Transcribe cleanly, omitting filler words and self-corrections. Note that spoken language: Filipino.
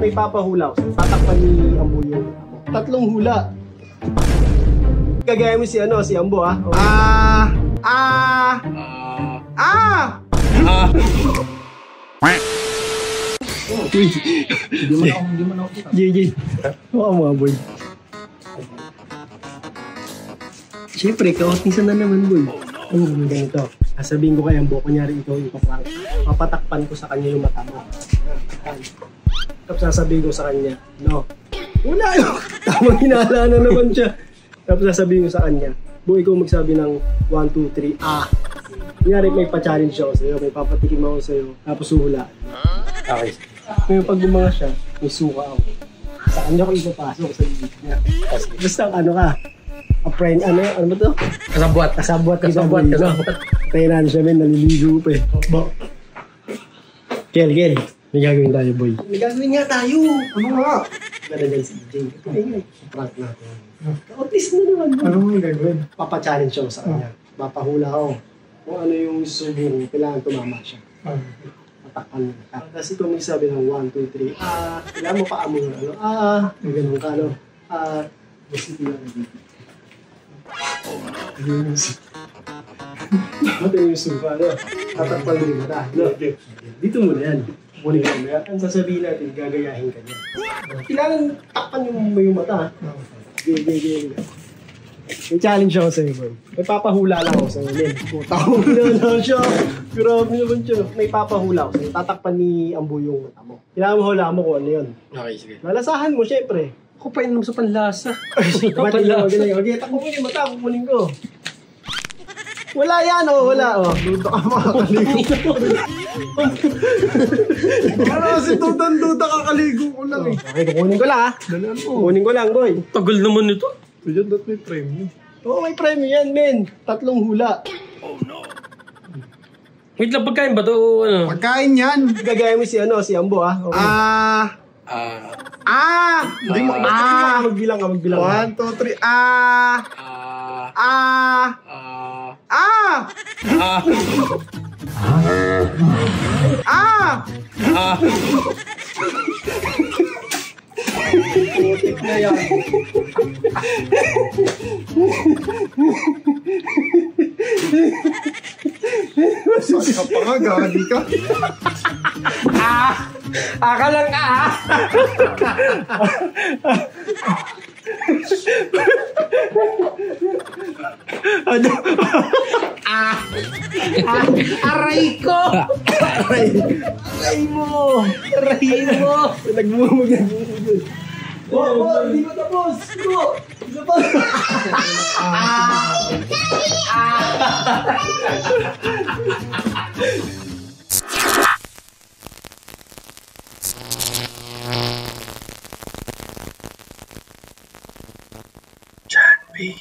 May papahula ko. Tatakpan ni Ambo yung tatlong hula. Kagaya mo si si Ambo ha. Hindi mo na ako. JJ. Oo mga boy. Siyempre, kaotisan na naman boy. Ganito. Sasabihin ko kay Ambo, kunyari ikaw yung paprank. Papatakpan ko sa kanya yung mata mo. Tapos sasabihin ko sa kanya, no. Wala yun. Tamang hinala na naman siya. Tapos sasabihin ko sa kanya, boy, ikaw magsabi ng 1, 2, 3, Kunyari may pa-challenge ako sa'yo, may papatikim ako sa'yo, tapos hula. Okay. Ngayon pag gumawa siya, may suka ako. Sa kanya ko ipapasok sa bibig niya. Basta ka, a friend, ano ba to? Kasabwat. Kasabwat. Kaya na siya, men, naliligo pa eh. Kel, may gagawin tayo, boy. May gagawin nga tayo! Ano nga? Nalagay si EJ. Prank natin. Kautis na naman. Ano nga yung gagawin? Papa-challenge ako sa kanya. Mapahula ako. Kung ano yung subo mo, kailangan tumama siya. Matakpan mo. Tapos ito may sabi ng 1, 2, 3. Kailangan mo paa mo na may ganun ka, no? Masiti lang dito. Ito yung suba, no? Tatakpan mo yung mata. Dito mo na yan. Kunin ka mo. Ang sasabihin natin, gagayahin ka niya. Kailangan takpan yung mata. May challenge ako sa'yo, boy. May papahula lang ako sa'yo, men. Tahula na siya. Grabe naman siya. May papahula ako sa'yo. Tatakpan ni Ambo yung mata mo. Kailangan mo hula mo kung ano yun. Okay, sige. Lalasahan mo, syempre. Ako pa inom sa panlasa. Okay, takbo mo yung mata, kukunin ko. Wala yan, wala, Duda ka makakaligo. Ano kasi duda kakaligo ko lang eh. Okay, kukunin ko lang Dalaan mo. Kukunin ko lang, boy. Tagal naman ito. Diyan may premyo. Oo, may premyo yan, men. 3 hula. Oh no. Wait lang, pagkain ba ito? Ano? Pagkain yan. Gagaya mo si Ambo Okay. Hindi mo. Magbilang ka. 1, 2, 3. Putik na yan. Masakit ka pa nga, gagi ka. Aka lang Ano? Aray ko! Aray mo! Nagmumug. Hindi ko tapos! Isa pa! John B.